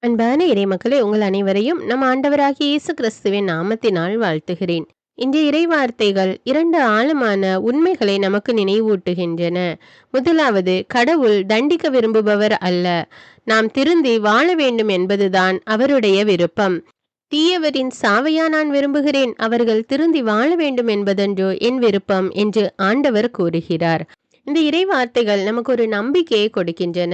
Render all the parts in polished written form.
அன்பான இறைமக்களே, உங்கள் அனைவரையும் நம் ஆண்டவராகிய இயேசு கிறிஸ்துவின் நாமத்தினால் வாழ்த்துகிறேன். இன்றைய இறை வார்த்தைகள் 2 ஆழமான உண்மைகளை நமக்கு நினைவூட்டுகின்றன. முதலாவது, கடவுள் தண்டிக்க விரும்புபவர் அல்ல. நாம் திருந்தி வாழ வேண்டும் என்பதுதான் அவருடைய விருப்பம். தீயவரின் சாவையா நான் விரும்புகிறேன், அவர்கள் திருந்தி வாழ வேண்டும் என்பதன்றோ என் விருப்பம் என்று ஆண்டவர் கூறுகிறார். இந்த இறை வார்த்தைகள் நமக்கு ஒரு நம்பிக்கையை கொடுக்கின்றன.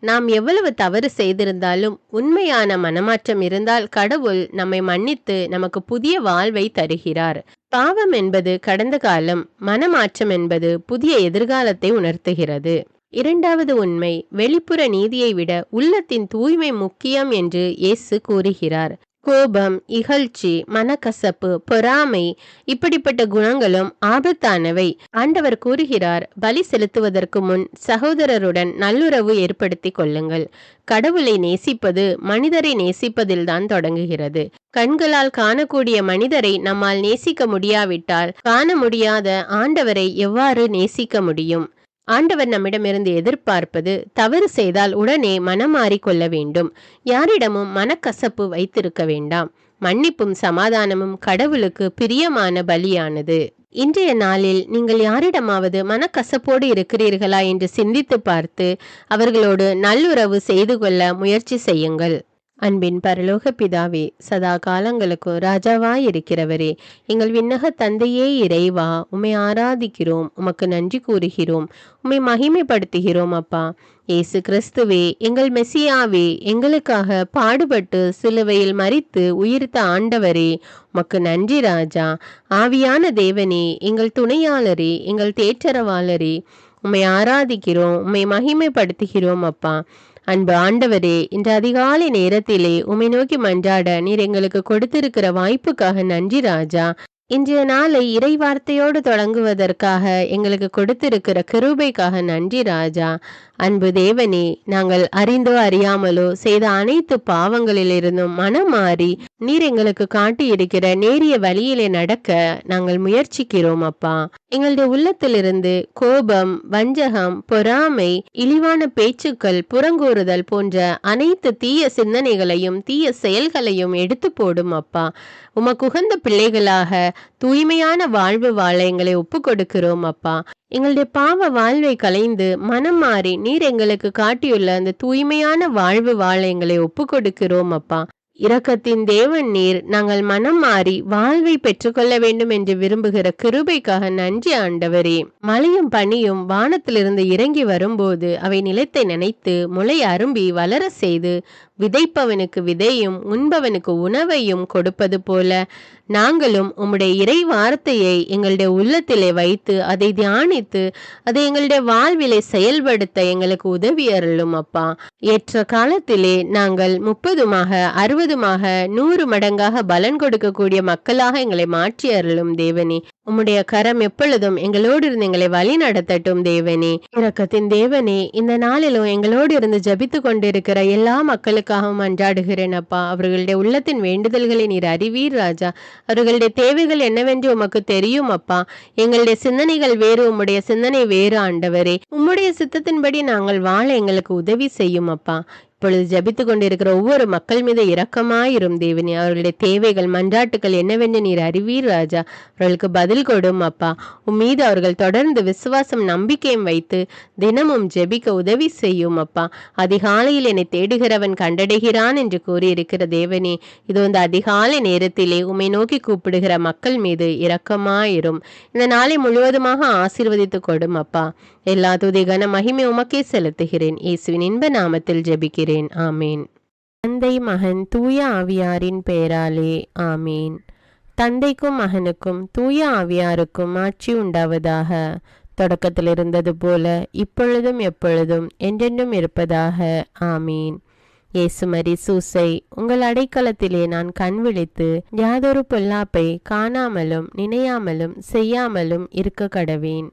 நாம் எவ்வளவு தவறு செய்திருந்தாலும் உண்மையான மனமாற்றம் இருந்தால் கடவுள் நம்மை மன்னித்து நமக்கு புதிய வாழ்வை தருகிறார். பாவம் என்பது கடந்த காலம், மனமாற்றம் என்பது புதிய எதிர்காலத்தை உணர்த்துகிறது. இரண்டாவது உண்மை, வெளிப்புற நீதியை விட உள்ளத்தின் தூய்மை முக்கியம் என்று இயேசு கூறுகிறார். கோபம், இகழ்ச்சி, மனக்கசப்பு, பொறாமை இப்படிப்பட்ட குணங்களும் ஆபத்தானவை. ஆண்டவர் கூறுகிறார், பலி செலுத்துவதற்கு முன் சகோதரருடன் நல்லுறவு ஏற்படுத்திக் கொள்ளுங்கள். கடவுளை நேசிப்பது மனிதரை நேசிப்பதில்தான் தொடங்குகிறது. கண்களால் காணக்கூடிய மனிதரை நம்மால் நேசிக்க முடியாவிட்டால் காண முடியாத ஆண்டவரை எவ்வாறு நேசிக்க முடியும்? ஆண்டவர் நம்மிடமிருந்து எதிர்பார்ப்பது, தவறு செய்தால் உடனே மனம் மாறிக்கொள்ள வேண்டும். யாரிடமும் மனக்கசப்பு வைத்திருக்க வேண்டாம். மன்னிப்பும் சமாதானமும் கடவுளுக்கு பிரியமான பலியானது. இன்றைய நாளில் நீங்கள் யாரிடமாவது மனக்கசப்போடு இருக்கிறீர்களா என்று சிந்தித்து பார்த்து அவர்களோடு நல்லுறவு செய்து கொள்ள முயற்சி செய்யுங்கள். அன்பின் பரலோக பிதாவே, சதா காலங்களுக்கும் ராஜாவாய் இருக்கிறவரே, எங்கள் விண்ணக தந்தையே இறைவா, உம்மை ஆராதிக்கிறோம், உமக்கு நன்றி கூறுகிறோம், உம்மை மகிமைப்படுத்துகிறோம். அப்பா இயேசு கிறிஸ்துவே, எங்கள் மெசியாவே, எங்களுக்காக பாடுபட்டு சிலுவையில் மரித்து உயிர்த்த ஆண்டவரே, உமக்கு நன்றி ராஜா. ஆவியான தேவனே, எங்கள் துணையாளரே, எங்கள் தேற்றரவாளரே, உம்மை ஆராதிக்கிறோம், உம்மை மகிமைப்படுத்துகிறோம். அப்பா அன்பு ஆண்டவரே, இன்று அதிகாலை நேரத்திலே உம்மை நோக்கி மன்றாட நீர் எங்களுக்கு கொடுத்திருக்கிற வாய்ப்புக்காக நன்றி ராஜா. இன்றைய நாளை இறை வார்த்தையோடு தொடங்குவதற்காக எங்களுக்கு கொடுத்திருக்கிற கிருபைக்காக நன்றி ராஜா. அன்பு தேவனே, நாங்கள் அறிந்தோ அறியாமலோ செய்த அனைத்து பாவங்களிலிருந்தும் மனம் மாறி நீர் எங்களுக்கு காட்டியிருக்கிற நேரிய வழியிலே நடக்க நாங்கள் முயற்சிக்கிறோம். அப்பா எங்களுடைய உள்ளத்திலிருந்து கோபம், வஞ்சகம், பொறாமை, இழிவான பேச்சுக்கள், புறங்கூறுதல் போன்ற அனைத்து தீய சிந்தனைகளையும் தீய செயல்களையும் எடுத்து போடும். அப்பா உமக்குகந்த பிள்ளைகளாக தூய்மையான வாழ்வு வாழ எங்களை ஒப்பு கொடுக்கிறோம். அப்பா எங்களுடைய பாவ வாழ்வை கலைந்து மனம் மாறி நீர் எங்களுக்கு காட்டியுள்ள அந்த தூய்மையான வாழ்வு வாழ எங்களை ஒப்பு கொடுக்கிறோம். அப்பா இரக்கத்தின் தேவன் நீர். நாங்கள் மனம் மாறி வாழ்வை பெற்றுக்கொள்ள வேண்டும் என்று விரும்புகிற கிருபைக்காக நன்றி ஆண்டவரே. மழையும் பனியும் வானத்திலிருந்து இறங்கி வரும்போது அவை நிலத்தை நினைத்து முளை அரும்பி வளர செய்து விதைப்பவனுக்கு விதையும் உண்பவனுக்கு உணவையும் கொடுப்பது போல நாங்களும் உம்முடைய இறை வார்த்தையை எங்களுடைய உள்ளத்திலே வைத்து அதை தியானித்து அதை எங்களுடைய வாழ்விலை செயல்படுத்த எங்களுக்கு உதவி அருளும். அப்பா ஏற்ற காலத்திலே நாங்கள் 30மாக 60மாக 100 மடங்காக பலன் கொடுக்கக்கூடிய மக்களாக எங்களை மாற்றி அருளும் தேவனே. உம்முடைய கரம் எப்பொழுதும் எங்களோடு இருந்து எங்களை வழி நடத்தட்டும் தேவனே. இரக்கத்தின் தேவனே, இந்த நாளிலும் எங்களோடு இருந்து ஜபித்து கொண்டிருக்கிற எல்லா மக்களுக்காகவும் அன்றாடுகிறேன். அப்பா அவர்களுடைய உள்ளத்தின் வேண்டுதல்களை நீர் அறிவீர் ராஜா. அவர்களுடைய தேவைகள் என்னவென்று உமக்கு தெரியும். அப்பா எங்களுடைய சிந்தனைகள் வேறு, உம்முடைய சிந்தனை வேறு ஆண்டவரே. உம்முடைய சித்தத்தின்படி நாங்கள் வாழ எங்களுக்கு உதவி செய்யும். அப்பா இப்பொழுது ஜபித்து கொண்டிருக்கிற ஒவ்வொரு மக்கள் மீது இரக்கமாயிரும் தேவனே. அவர்களுடைய தேவைகள் மன்றாட்டுகள் என்னவென்று நீர் அறிவீர் ராஜா. அவர்களுக்கு பதில் கொடும். அப்பா மீது அவர்கள் தொடர்ந்து விசுவாசம் நம்பிக்கையும் வைத்து தினமும் ஜெபிக்க உதவி செய்யும். அப்பா அதிகாலையில் என்னை தேடுகிறவன் கண்டடைகிறான் என்று கூறியிருக்கிற தேவனே, இது வந்து அதிகாலை நேரத்திலே உம்மை நோக்கி கூப்பிடுகிற மக்கள் மீது இரக்கமாயிரும். இந்த நாளை முழுவதுமாக ஆசீர்வதித்து கொடும். அப்பா எல்லா துதி கன மகிமை உமக்கே செலுத்துகிறேன். இயேசுவின் இன்ப நாமத்தில் ஜெபிக்கிறேன். ஆமேன். தந்தை, மகன், தூய ஆவியாரின் பெயராலே ஆமேன். தந்தைக்கும் மகனுக்கும் தூய ஆவியாருக்கும் ஆட்சி உண்டாவதாக. தொடக்கத்தில் இருந்தது போல இப்பொழுதும் எப்பொழுதும் என்றென்றும் இருப்பதாக. ஆமீன். இயேசுமரி சூசை, உங்கள் அடைக்கலத்திலே நான் கண் விழித்து யாதொரு பொல்லாப்பை காணாமலும் நினையாமலும் செய்யாமலும் இருக்க கடவேன்.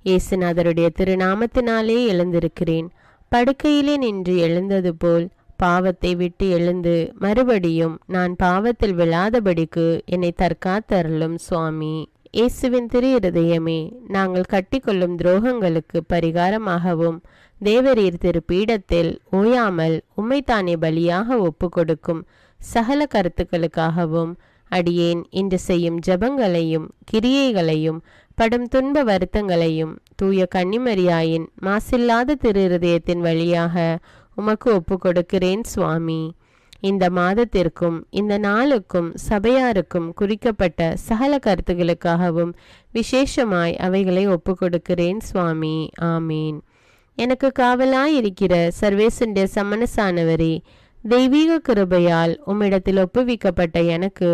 இயேசுநாதருடைய திருநாமத்தினாலே எழுந்திருக்கிறேன். படுக்கையிலே நின்று எழுந்தது போல் பாவத்தை விட்டு எழுந்து மறுபடியும் நான் பாவத்தில் விழாதபடிக்கு என்னை தற்காத்தருளும் சுவாமி. இயேசுவின் திரு இருதயமே, நாங்கள் கட்டிக்கொள்ளும் துரோகங்களுக்கு பரிகாரமாகவும் தேவரீர் திருப்பீடத்தில் ஓயாமல் உம்மைத்தானே பலியாக ஒப்பு கொடுக்கும் சகல கருத்துக்களுக்காகவும் அடியேன் இன்று செய்யும் ஜபங்களையும் கிரியைகளையும் படும் துன்ப வருத்தங்களையும் தூய கன்னிமரியாயின் மாசில்லாத திரு இருதயத்தின் வழியாக உமக்கு ஒப்பு கொடுக்கிறேன் சுவாமி. இந்த மாதத்திற்கும் இந்த நாளுக்கும் சபையாருக்கும் குறிக்கப்பட்ட சகல கருத்துகளுக்காகவும் விசேஷமாய் அவைகளை ஒப்பு கொடுக்கிறேன் சுவாமி. ஆமீன். எனக்கு காவலாயிருக்கிற சர்வேசனுடைய சமனசானவரே, தெய்வீக கிருபையால் உம்மிடத்தில் ஒப்புவிக்கப்பட்ட எனக்கு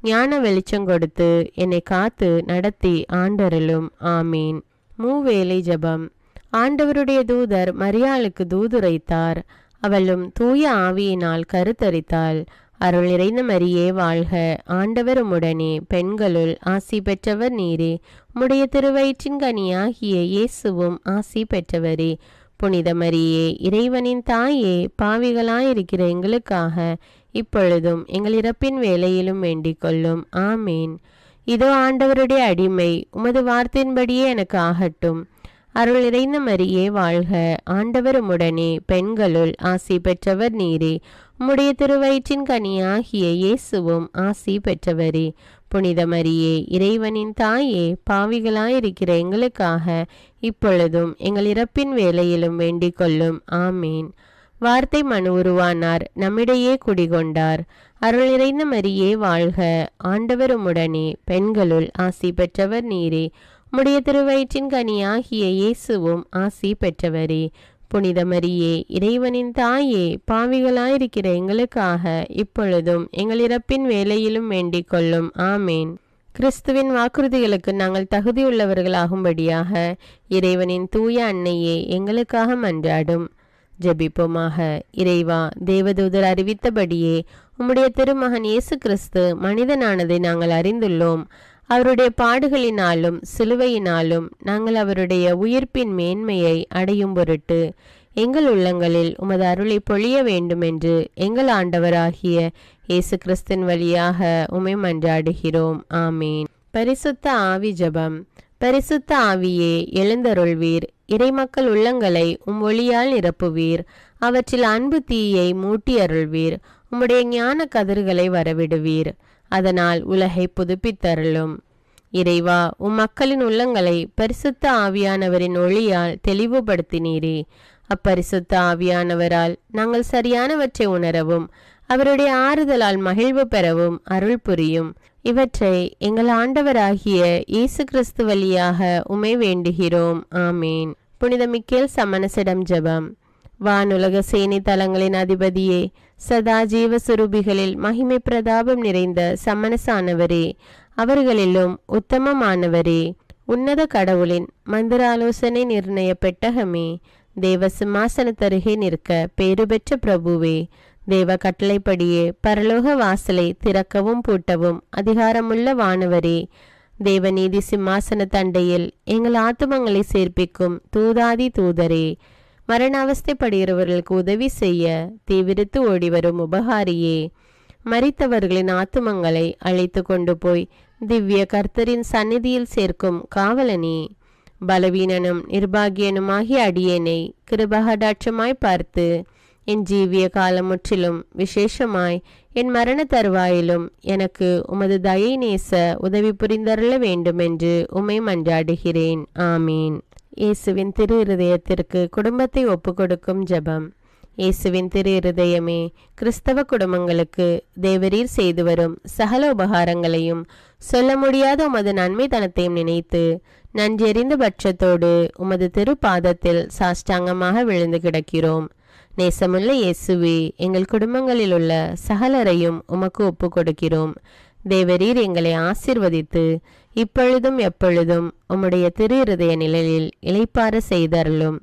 ஞான வெளிச்சம் கொடுத்து என்னை காத்து நடத்தி ஆண்டருளும். ஆமீன். மூவேளை ஜபம். ஆண்டவருடைய தூதர் மரியாளுக்கு தூதுரைத்தார். அவளும் தூய ஆவியினால் கருத்தரித்தாள். அருள் நிறைந்த மரியே வாழ்க, ஆண்டவர் உம்முடனே, பெண்களுள் ஆசி பெற்றவர் நீரே. உம்முடைய திருவயிற்றின் கனியாகிய இயேசுவும் ஆசி பெற்றவரே. புனித மரியே, இறைவனின் தாயே, பாவிகளாயிருக்கிற எங்களுக்காக இப்பொழுதும் எங்கள் இறப்பின் வேளையிலும் வேண்டிக் கொள்ளும். ஆமீன். இதோ ஆண்டவருடைய அடிமை, உமது வார்த்தையின்படியே எனக்கு ஆகட்டும். அருள் நிறைந்த மரியே வாழ்க, ஆண்டவர் உம்முடனே, பெண்களுள் ஆசி பெற்றவர் நீரே. உம்முடைய திருவயிற்றின் கனியாகிய இயேசுவும் ஆசி பெற்றவரே. புனித மரியே, இறைவனின் தாயே, பாவிகளாயிருக்கிற எங்களுக்காக இப்பொழுதும் எங்கள் இறப்பின் வேளையிலும் வேண்டிக் கொள்ளும். ஆமீன். வார்த்தை மனு உருவானார், நம்மிடையே குடிகொண்டார். அருள் நிறைந்த மரியே வாழ்க, ஆண்டவர் உம்முடனே, பெண்களுள் ஆசி பெற்றவர் நீரே. உம்முடைய திருவயிற்றின் கனியாகிய இயேசுவும் ஆசி பெற்றவரே. புனித மரியே, இறைவனின் தாயே, பாவிகளாயிருக்கிற எங்களுக்காக இப்பொழுதும் எங்கள் இறப்பின் வேளையிலும் வேண்டிக் கொள்ளும். ஆமேன். கிறிஸ்துவின் வாக்குறுதிகளுக்கு நாங்கள் தகுதியுள்ளவர்களாகும்படியாக இறைவனின் தூய அன்னையே எங்களுக்காக மன்றாடும். ஜெபிப்போமாக. இறைவா, தேவதூதர் அறிவித்தபடியே உம்முடைய திருமகன் இயேசு கிறிஸ்து மனிதனானதை நாங்கள் அறிந்துள்ளோம். அவருடைய பாடுகளினாலும் சிலுவையினாலும் நாங்கள் அவருடைய உயிர்ப்பின் மேன்மையை அடையும் பொருட்டு எங்கள் உள்ளங்களில் உமது அருளை பொழிய வேண்டுமென்று எங்கள் ஆண்டவராகிய இயேசு கிறிஸ்தின் வழியாக உம்மை மன்றாடுகிறோம். ஆமீன். பரிசுத்த ஆவி ஜபம். பரிசுத்த ஆவியே, எழுந்தருள்வீர். இறைமக்கள் உள்ளங்களை ஒளியால் நிரப்புவீர். அவற்றில் அன்பு தீயை மூட்டி அருள்வீர். உம்முடைய ஞான கதிர்களை வரவிடுவீர். அதனால் உலகை புதுப்பித்தருளும். இறைவா, மக்களின் உள்ளங்களை பரிசுத்த ஆவியானவரின் ஒளியால் தெளிவுபடுத்தினீரே. அப்பரிசுத்த ஆவியானவரால் நாங்கள் சரியானவற்றை உணரவும் அவருடைய ஆறுதலால் மகிழ்வு பெறவும் அருள் புரியும். இவற்றை எங்கள் ஆண்டவராகிய இயேசு கிறிஸ்து வழியாக உம்மை வேண்டுகிறோம். ஆமீன். புனித மிக்கேல் சமணசிடம் ஜெபம். வானுலக சேனை தலங்களின் அதிபதியே, சதா ஜீவ சுரூபிகளில் மகிமை பிரதாபம் நிறைந்த சமணசானவரே, அவர்களிலும் உத்தமமானவரே, உன்னத கடவுளின் மந்திராலோசனை நிர்ணய பெட்டகமே, தேவ சிம்மாசனத்தருகே நிற்க பேறு பெற்ற பிரபுவே, தேவ கட்டளைப்படியே பரலோக வாசலை திறக்கவும் பூட்டவும் அதிகாரமுள்ள வானவரே, தேவநீதி சிம்மாசன தண்டையில் எங்கள் ஆத்துமங்களை சேர்ப்பிக்கும் தூதாதி தூதரே, மரண அவஸ்தைப்படுகிறவர்களுக்கு உதவி செய்ய தீவிரித்து ஓடிவரும் உபகாரியே, மரித்தவர்களின் ஆத்துமங்களை அழைத்து கொண்டு போய் திவ்ய கர்த்தரின் சந்நிதியில் சேர்க்கும் காவலனே, பலவீனனும் நிர்பாகியனுமாகிய அடியேனை கிருபகடாட்சமாய் பார்த்து என் ஜீவிய காலம் முற்றிலும் விசேஷமாய் என் மரண தருவாயிலும் எனக்கு உமது தயை நேச உதவி புரிந்தருள வேண்டுமென்று உம்மை மன்றாடுகிறேன். ஆமீன். இயேசுவின் திரு இருதயத்திற்கு குடும்பத்தை ஒப்புக்கொடுக்கும் ஜெபம். இயேசுவின் திரு இருதயமே, கிறிஸ்தவ குடும்பங்களுக்கு தேவரீர் செய்து வரும் சகல உபகாரங்களையும் சொல்ல முடியாத உமது நன்மைத்தனத்தையும் நினைத்து நன்றெறிந்த பட்சத்தோடு உமது திருப்பாதத்தில் சாஷ்டாங்கமாக விழுந்து கிடக்கிறோம். நேசமுள்ள இயேசுவே, எங்கள் குடும்பங்களில் உள்ள சகலரையும் உமக்கு ஒப்பு கொடுக்கிறோம். தேவரீர் எங்களை ஆசீர்வதித்து இப்பொழுதும் எப்பொழுதும் உம்முடைய திரு இருதய நிலையில் இளைப்பார செய்தருளும்.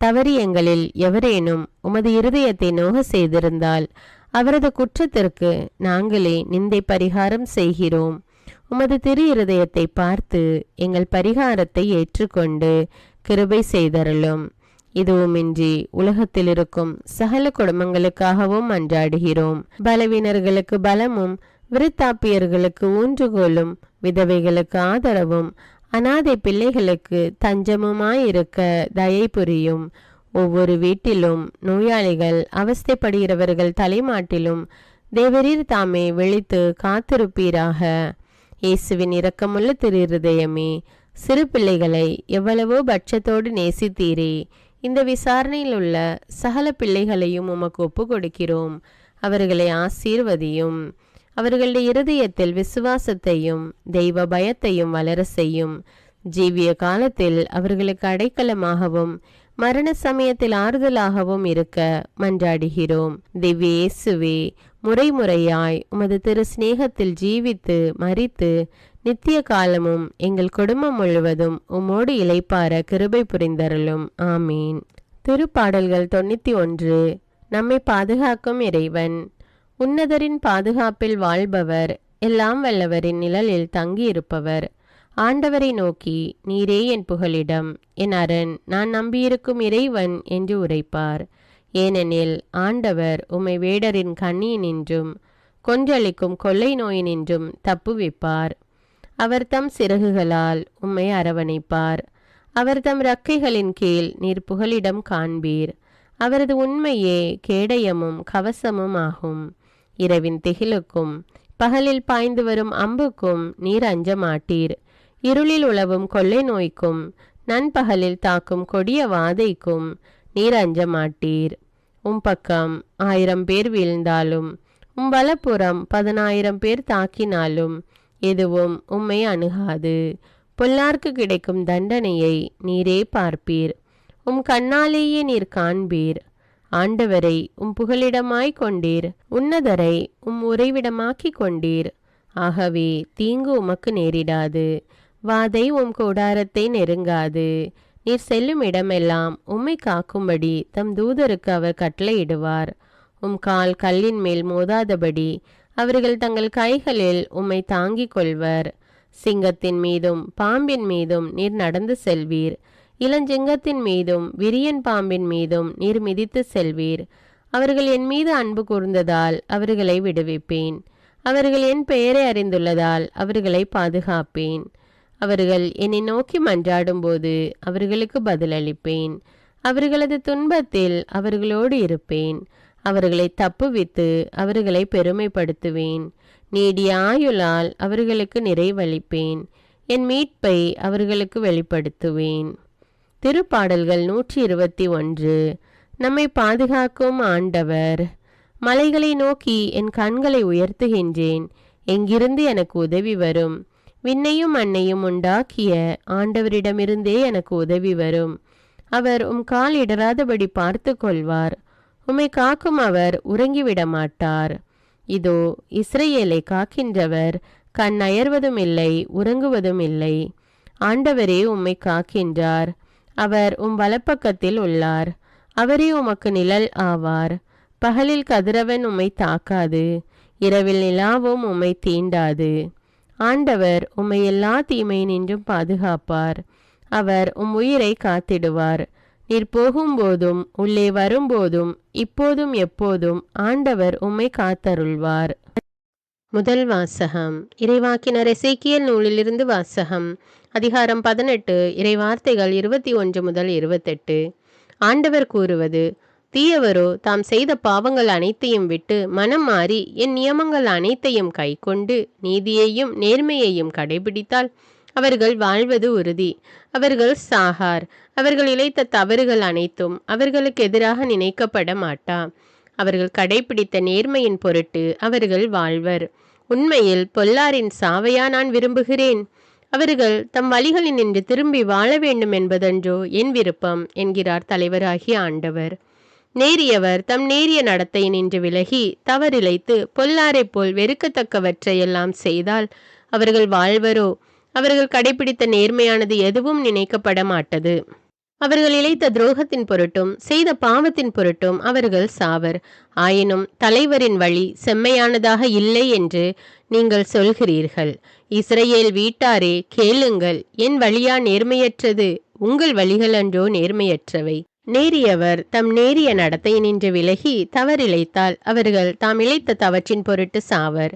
தவறி எங்களில் எவரேனும் உமது இருதயத்தை நோக செய்திருந்தால் அவரது குற்றத்திற்கு நாங்களே நிந்தை பரிகாரம் செய்கிறோம். உமது திரு இருதயத்தை பார்த்து எங்கள் பரிகாரத்தை ஏற்றுக்கொண்டு கிருபை செய்தருளும். இதுவுமின்றி உலகத்தில் இருக்கும் சகல குடும்பங்களுக்காகவும் மன்றாடுகிறோம். பலவீனர்களுக்கு பலமும், விருத்தாப்பியர்களுக்கு ஊன்றுகோலும், விதவைகளுக்கு ஆதரவும், அனாதை பிள்ளைகளுக்கு தஞ்சமுமாயிருக்க தயை புரியும். ஒவ்வொரு வீட்டிலும் நோயாளிகள் அவஸ்தைப்படுகிறவர்கள் தலைமாட்டிலும் தேவரீர் தாமே விழித்து காத்திருப்பீராக. இயேசுவின் இரக்கமுள்ள திருஹிருதயமே, சிறு பிள்ளைகளை எவ்வளவோ பட்சத்தோடு நேசித்தீரே. இந்த விசாரணையில் உள்ள சகல பிள்ளைகளையும் உமக்கு ஒப்பு கொடுக்கிறோம். அவர்களை ஆசீர்வதியும். அவர்களுடைய இருதயத்தில் விசுவாசத்தையும் தெய்வ பயத்தையும் வளர செய்யும். ஜீவிய காலத்தில் அவர்களுக்கு அடைக்கலமாகவும் மரண சமயத்தில் ஆறுதலாகவும் இருக்க மன்றாடுகிறோம். திவ்ய இயேசுவே, முறைமுறையாய் உமது திரு சிநேகத்தில் ஜீவித்து மரித்து நித்திய காலமும் எங்கள் குடும்பம் முழுவதும் உம்மோடு இளைப்பார கிருபை புரிந்தருளும். ஆமீன். திருப்பாடல்கள் 91. நம்மை பாதுகாக்கும் இறைவன். உன்னதரின் பாதுகாப்பில் வாழ்பவர், எல்லாம் வல்லவரின் நிழலில் தங்கியிருப்பவர். ஆண்டவரை நோக்கி, நீரே என் புகலிடம், என் அரண், நான் நம்பியிருக்கும் இறைவன் என்று உரைப்பார். ஏனெனில் ஆண்டவர் உம்மை வேடரின் கண்ணியினின்றும் கொன்றளிக்கும் கொள்ளை நோயினின்றும் தப்புவிப்பார். அவர் தம் சிறகுகளால் உம்மை அரவணைப்பார். அவர் தம் இறக்கைகளின் கீழ் நீர் புகலிடம் காண்பீர். அவரது உண்மையே கேடயமும் கவசமும் ஆகும். இரவின் திகிலுக்கும் பகலில் பாய்ந்து வரும் அம்புக்கும் நீர் அஞ்ச மாட்டீர். இருளில் உலவும் கொள்ளை நோய்க்கும் நண்பகலில் தாக்கும் கொடிய வாதைக்கும் நீர் அஞ்ச மாட்டீர். உம் பக்கம் 1000 பேர் வீழ்ந்தாலும் உம் வலப்புறம் 10,000 பேர் தாக்கினாலும் எதுவும் உம்மை அணுகாது. பொல்லார்க்கு கிடைக்கும் தண்டனையை நீரே பார்ப்பீர். உம் கண்ணாலேயே நீர் காண்பீர். ஆண்டவரை உம் புகலிடமாய் கொண்டீர். உன்னதரை உம் உறைவிடமாக்கி கொண்டீர். ஆகவே தீங்கு உமக்கு நேரிடாது. வாதை உம் கூடாரத்தை நெருங்காது. நீர் செல்லும் இடமெல்லாம் உம்மை காக்கும்படி தம் தூதருக்கு அவர் கட்டளையிடுவார். உம் கால் கல்லின் மேல் மோதாதபடி அவர்கள் தங்கள் கைகளில் உம்மை தாங்கிக் கொள்வர். சிங்கத்தின் மீதும் பாம்பின் மீதும் நீர் நடந்து செல்வீர். இளஞ்சிங்கத்தின் மீதும் விரியன் பாம்பின் மீதும் நீர் மிதித்து செல்வீர். அவர்கள் என் மீது அன்பு கூர்ந்ததால் அவர்களை விடுவிப்பேன். அவர்கள் என் பெயரை அறிந்துள்ளதால் அவர்களை பாதுகாப்பேன். அவர்கள் என்னை நோக்கி மன்றாடும் போது அவர்களுக்கு பதிலளிப்பேன். அவர்களது துன்பத்தில் அவர்களோடு இருப்பேன். அவர்களை தப்புவித்து அவர்களை பெருமைப்படுத்துவேன். நீடிய ஆயுளால் அவர்களுக்கு நிறைவளிப்பேன். என் மீட்பை அவர்களுக்கு வெளிப்படுத்துவேன். திருப்பாடல்கள் 121. நம்மை பாதுகாக்கும் ஆண்டவர். மலைகளை நோக்கி என் கண்களை உயர்த்துகின்றேன். எங்கிருந்து எனக்கு உதவி வரும்? விண்ணையும் மண்ணையும் உண்டாக்கிய ஆண்டவரிடமிருந்தே எனக்கு உதவி வரும். அவர் உம் கால் இடராதபடி பார்த்து கொள்வார். உம்மை காக்கும் அவர் உறங்கிவிட மாட்டார். இதோ இஸ்ரவேலை காக்கின்றவர் கண் அயர்வதும் இல்லை, உறங்குவதும் இல்லை. ஆண்டவரே உம்மை காக்கின்றார். அவர் உம் வலப்பக்கத்தில் உள்ளார். அவரே உமக்கு நிழல் ஆவார். பகலில் கதிரவன் உம்மை தாக்காது, இரவில் நிலாவும் உம்மை தீண்டாது. ஆண்டவர் உம்மை எல்லா தீமையினின்றும் பாதுகாப்பார். அவர் உம் உயிரை காத்திடுவார். நீர் போகும்போதும் உள்ளே வரும்போதும் இப்போதும் எப்போதும் ஆண்டவர் உம்மை காத்தருள்வார். முதல் வாசகம். இறைவாக்கினர் எசேக்கியேல் நூலிலிருந்து வாசகம். அதிகாரம் 18, இறைவார்த்தைகள் 21 முதல் 28. ஆண்டவர் கூறுவது: தீயவரோ தாம் செய்த பாவங்கள் அனைத்தையும் விட்டு மனம் மாறி என் நியமங்கள் அனைத்தையும் கைக்கொண்டு நீதியையும் நேர்மையையும் கடைபிடித்தால் அவர்கள் வாழ்வது உறுதி. அவர்கள் சாகார். அவர்கள் இழைத்த தவறுகள் அனைத்தும் அவர்களுக்கு எதிராக நினைக்கப்பட மாட்டா. அவர்கள் கடைபிடித்த நேர்மையின் பொருட்டு அவர்கள் வாழ்வர். உண்மையில் பொல்லாரின் சாவையா நான் விரும்புகிறேன்? அவர்கள் தம் வழிகளில் நின்று திரும்பி வாழ வேண்டும் என்பதன்றோ என் விருப்பம், என்கிறார் தலைவராகிய ஆண்டவர். நேரியவர் தம் நேரிய நடத்தை நின்று விலகி தவறிழைத்து பொல்லாரைப் போல் வெறுக்கத்தக்கவற்றையெல்லாம் செய்தால் அவர்கள் வாழ்வரோ? அவர்கள் கடைபிடித்த நேர்மையானது எதுவும் நினைக்கப்பட மாட்டது. அவர்கள் இழைத்த துரோகத்தின் பொருட்டும் செய்த பாவத்தின் பொருட்டும் அவர்கள் சாவர். ஆயினும் தலைவரின் வழி செம்மையானதாக இல்லை என்று நீங்கள் சொல்கிறீர்கள். இஸ்ரவேல் வீட்டாரே, கேளுங்கள். என் வழியா நேர்மையற்றது? உங்கள் வழிகள் அன்றோ நேர்மையற்றவை. நேரியவர் தம் நேரிய நடத்தை நின்று விலகி தவறிழைத்தால் அவர்கள் தாம் இழைத்த தவற்றின் பொருட்டு சாவர்.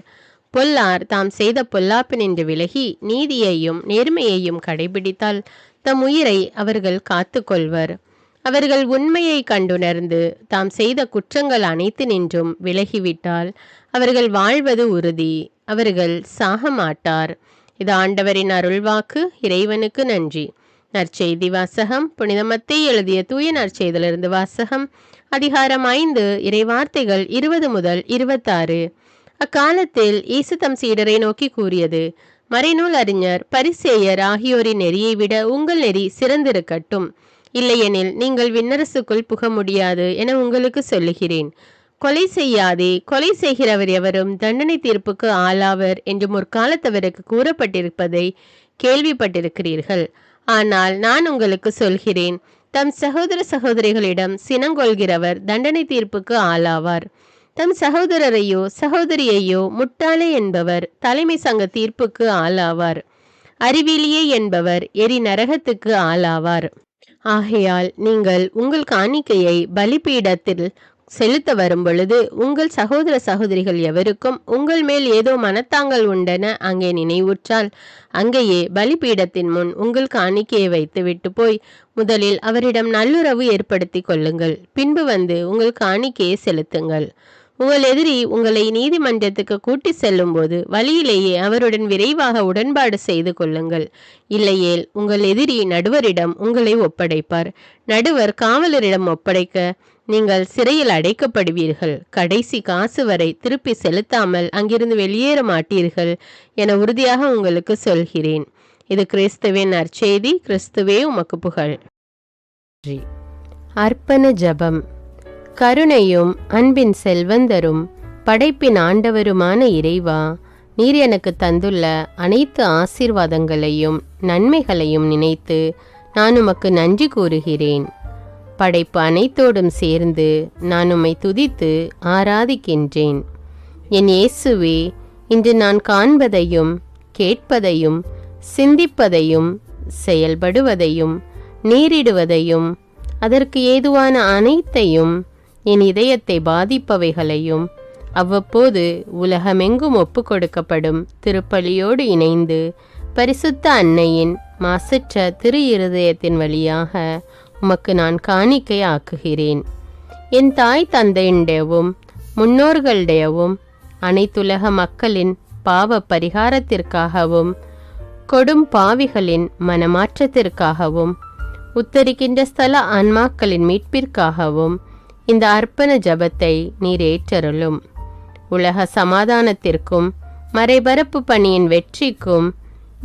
பொல்லார் தாம் செய்த பொல்லாப்பு நின்று விலகி நீதியையும் நேர்மையையும் கடைபிடித்தால் தம் உயிரை அவர்கள் காத்து கொள்வர். அவர்கள் உண்மையை கண்டுணர்ந்து தாம் செய்த குற்றங்கள் அனைத்து நின்றும் விலகிவிட்டால் அவர்கள் வாழ்வது உறுதி, அவர்கள் சாக மாட்டார். இது ஆண்டவரின் அருள்வாக்கு. இறைவனுக்கு நன்றி. நற்செய்தி வாசகம். புனித மத்தேயு எழுதிய தூய நற்செய்தியிலிருந்து வாசகம். அதிகாரம் 5, இறைவார்த்தைகள் 20 முதல் 26. அக்காலத்தில் இயேசு தம் சீடரை நோக்கி கூறியது: மறைநூல் அறிஞர் பரிசேயர் ஆகியோரின் நெறியை விட உங்கள் நெறி சிறந்திருக்கட்டும். இல்லையெனில் நீங்கள் விண்ணரசுக்குள் புக முடியாது என உங்களுக்கு சொல்லுகிறேன். கொலை செய்யாதே, கொலை செய்கிறவர் எவரும் தண்டனை தீர்ப்புக்கு ஆளாவர் என்று முற்காலத்தவருக்கு கூறப்பட்டிருப்பதை கேள்விப்பட்டிருக்கிறீர்கள். ஆனால் நான் உங்களுக்கு சொல்கிறேன், தம் சகோதர சகோதரிகளிடம் சினங்கொள்கிறவர் தண்டனை தீர்ப்புக்கு ஆளாவார். தம் சகோதரரையோ சகோதரியையோ முட்டாளே என்பவர் தலைமை சங்க தீர்ப்புக்கு ஆளாவார். அறிவிலியே என்பவர் எரி நரகத்துக்கு ஆளாவார். ஆகையால் நீங்கள் உங்கள் காணிக்கையை பலிபீடத்தில் செலுத்த வரும் பொழுது உங்கள் சகோதர சகோதரிகள் எவருக்கும் உங்கள் மேல் ஏதோ மனத்தாங்கள் உண்டென அங்கே நினைவுற்றால் அங்கேயே பலிபீடத்தின் முன் உங்கள் காணிக்கையை வைத்து விட்டு போய் முதலில் அவரிடம் நல்லுறவு ஏற்படுத்தி கொள்ளுங்கள். பின்பு வந்து உங்கள் காணிக்கையை செலுத்துங்கள். உங்கள் எதிரி உங்களை நீதிமன்றத்துக்கு கூட்டி செல்லும் போது வழியிலேயே அவருடன் விரைவாக உடன்பாடு செய்து கொள்ளுங்கள். இல்லையேல் உங்கள் எதிரி நடுவரிடம் உங்களை ஒப்படைப்பார். நடுவர் காவலரிடம் ஒப்படைக்க நீங்கள் சிறையில் அடைக்கப்படுவீர்கள். கடைசி காசு வரை திருப்பி செலுத்தாமல் அங்கிருந்து வெளியேற மாட்டீர்கள் என உறுதியாக உங்களுக்கு சொல்கிறேன். இது கிறிஸ்துவின் நற்செய்தி. கிறிஸ்துவே உமக்கு புகழ். அர்ப்பண ஜெபம். கருணையும் அன்பின் செல்வந்தரும் படைப்பின் ஆண்டவருமான இறைவா, நீர் எனக்கு தந்துள்ள அனைத்து ஆசீர்வாதங்களையும் நன்மைகளையும் நினைத்து நான் உமக்கு நன்றி கூறுகிறேன். படைப்பு அனைத்தோடும் சேர்ந்து நான் உம்மை துதித்து ஆராதிக்கின்றேன். என் இயேசுவே, இன்று நான் காண்பதையும் கேட்பதையும் சிந்திப்பதையும் செயல்படுவதையும் நேரிடுவதையும் அதற்கு ஏதுவான அனைத்தையும் என் இதயத்தை பாதிப்பவைகளையும் அவ்வப்போது உலகமெங்கும் ஒப்பு கொடுக்கப்படும் திருப்பலியோடு இணைந்து பரிசுத்த அன்னையின் மாசற்ற திரு இருதயத்தின் வழியாக உமக்கு நான் காணிக்கை ஆக்குகிறேன். என் தாய் தந்தையுடையவும் முன்னோர்களுடையவும் அனைத்துலக மக்களின் பாவ பரிகாரத்திற்காகவும் கொடும் பாவிகளின் மனமாற்றத்திற்காகவும் உத்தரிக்கின்ற ஸ்தல ஆன்மாக்களின் மீட்பிற்காகவும் இந்த அர்ப்பண ஜபத்தை நீர் ஏற்றருளும். உலக சமாதானத்திற்கும் மறைபரப்பு பணியின் வெற்றிக்கும்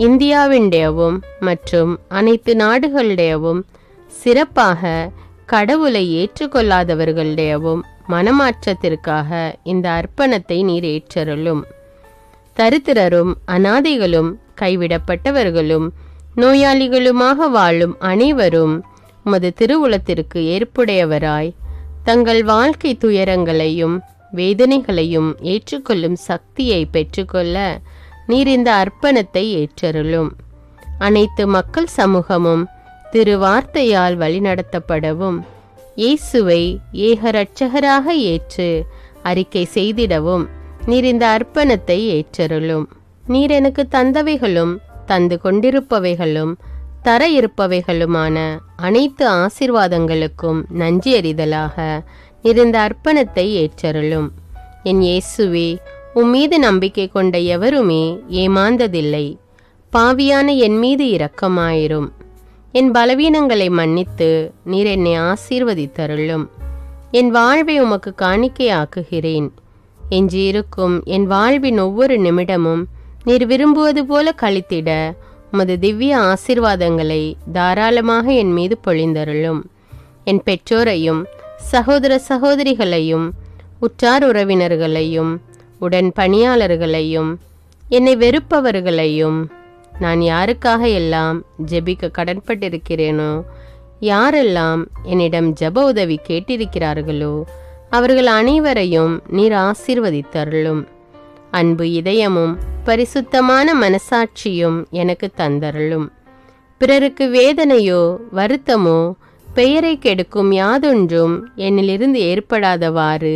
இந்தியாவின்டையவும் மற்றும் அனைத்து நாடுகளுடையவும் சிறப்பாக கடவுளை ஏற்றுக்கொள்ளாதவர்களுடையவும் மனமாற்றத்திற்காக இந்த அர்ப்பணத்தை நீர் ஏற்றருளும். தரித்திரரும் அனாதைகளும் கைவிடப்பட்டவர்களும் நோயாளிகளுமாக வாழும் அனைவரும் உமது திருவுளத்திற்கு ஏற்புடையவராய் தங்கள் வாழ்க்கை துயரங்களையும் வேதனைகளையும் ஏற்றுக்கொள்ளும் சக்தியை பெற்றுக்கொள்ள நீர் இந்த அர்ப்பணத்தை ஏற்றருளும். அனைத்து மக்கள் சமூகமும் திருவார்த்தையால் வழிநடத்தப்படவும் இயேசுவை ஏக இரட்சகராக ஏற்று அறிக்கை செய்திடவும் நீர் இந்த அர்ப்பணத்தை ஏற்றருளும். நீர் எனக்கு தந்தவைகளும் தந்து கொண்டிருப்பவைகளும் தர இருப்பவைகளுமான அனைத்து ஆசீர்வாதங்களுக்கும் நன்றி அறிதலாக நீர் இந்த அர்ப்பணத்தை ஏற்றருளும். என் இயேசுவே, உம்மீது நம்பிக்கை கொண்ட எவருமே ஏமாந்ததில்லை. பாவியான என் மீது இரக்கமாயிரும். என் பலவீனங்களை மன்னித்து நீர் என்னை ஆசீர்வதித்தருளும். என் வாழ்வை உமக்கு காணிக்கையாக்குகிறேன். எஞ்சியிருக்கும் என் வாழ்வின் ஒவ்வொரு நிமிடமும் நீர் விரும்புவது போல கழித்திட உமது திவ்ய ஆசீர்வாதங்களை தாராளமாக என் மீது பொழிந்தருளும். என் பெற்றோரையும் சகோதர சகோதரிகளையும் உற்றார் உறவினர்களையும் உடன் பணியாளர்களையும் என்னை வெறுப்பவர்களையும் நான் யாருக்காக எல்லாம் ஜெபிக்க கடன்பட்டிருக்கிறேனோ, யாரெல்லாம் என்னிடம் ஜெப உதவி கேட்டிருக்கிறார்களோ அவர்கள் அனைவரையும் நீர் ஆசீர்வதித்தருளும். அன்பு இதயமும் பரிசுத்தமான மனசாட்சியும் எனக்கு தந்தருளும். பிறருக்கு வேதனையோ வருத்தமோ பெயரை கெடுக்கும் யாதொன்றும் என்னிலிருந்து ஏற்படாதவாறு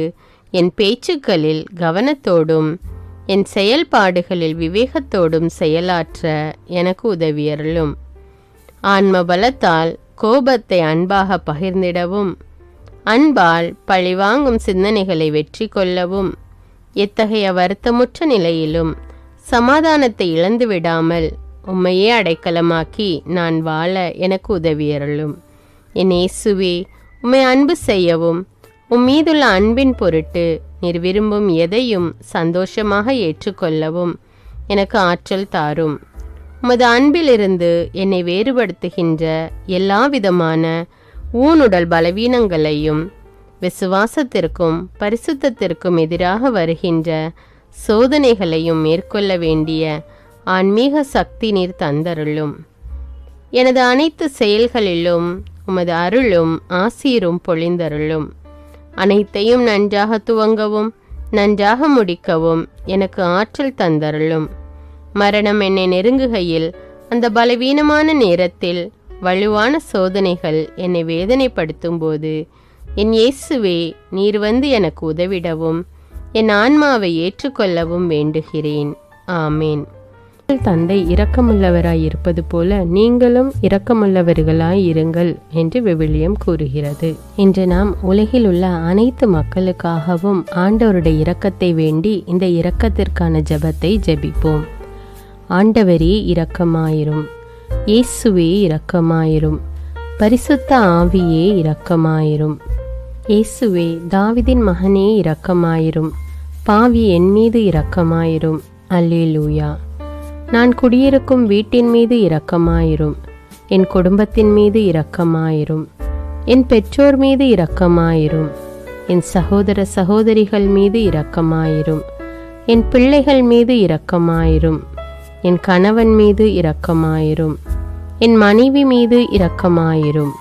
என் பேச்சுக்களில் கவனத்தோடும் என் செயல்பாடுகளில் விவேகத்தோடும் செயலாற்ற எனக்கு உதவியருளும். ஆன்ம பலத்தால் கோபத்தை அன்பாக பகிர்ந்திடவும், அன்பால் பழிவாங்கும் சிந்தனைகளை வெற்றி கொள்ளவும், எத்தகைய வருத்தமுற்ற நிலையிலும் சமாதானத்தை இழந்து விடாமல் உம்மையே அடைக்கலமாக்கி நான் வாழ எனக்கு உதவியருளும். என் இயேசுவே, உம்மை அன்பு செய்யவும் மீதுள்ள அன்பின் பொருட்டு நீர் விரும்பும் எதையும் சந்தோஷமாக ஏற்றுக்கொள்ளவும் எனக்கு ஆற்றல் தாரும். உமது அன்பிலிருந்து என்னை வேறுபடுத்துகின்ற எல்லா விதமான ஊனுடல் பலவீனங்களையும் விசுவாசத்திற்கும் பரிசுத்தத்திற்கும் எதிராக வருகின்ற சோதனைகளையும் மேற்கொள்ள வேண்டிய ஆன்மீக சக்தி நீர் தந்தருளும். எனது அனைத்து செயல்களிலும் உமது அருளும் ஆசீரும் பொழிந்தருளும். அனைத்தையும் நன்றாக துவங்கவும் நன்றாக முடிக்கவும் எனக்கு ஆற்றல் தந்தருளும். மரணம் என்னை நெருங்குகையில் அந்த பலவீனமான நேரத்தில் வலுவான சோதனைகள் என்னை வேதனைப்படுத்தும் போது என் இயேசுவே, நீர் வந்து எனக்கு உதவிடவும் என் ஆன்மாவை ஏற்றுக்கொள்ளவும் வேண்டுகிறேன். ஆமேன். தந்தை இரக்கமுள்ளவராய் இருப்பது போல நீங்களும் இரக்கமுள்ளவர்களாய் இருங்கள் என்று விவிலியம் கூறுகிறது. இன்று நாம் உலகில் உள்ள அனைத்து மக்களுக்காகவும் ஆண்டவருடைய இரக்கத்தை வேண்டி இந்த இரக்கத்திற்கான ஜெபத்தை ஜெபிப்போம். ஆண்டவரே இரக்கமாயிரும், இயேசுவே இரக்கமாயிரும், பரிசுத்த ஆவியே இரக்கமாயிரும். இயேசுவே, தாவீதின் மகனே இரக்கமாயிரும், பாவி என் மீது இரக்கமாயிரும். அல்லேலூயா. நான் குடியிருக்கும் வீட்டின் மீது இரக்கமாயிரும், என் குடும்பத்தின் மீது இரக்கமாயிரும், என் பெற்றோர் மீது இரக்கமாயிரும், என் சகோதர சகோதரிகள் மீது இரக்கமாயிரும், என் பிள்ளைகள் மீது இரக்கமாயிரும், என் கணவன் மீது இரக்கமாயிரும், என் மனைவி மீது இரக்கமாயிரும்,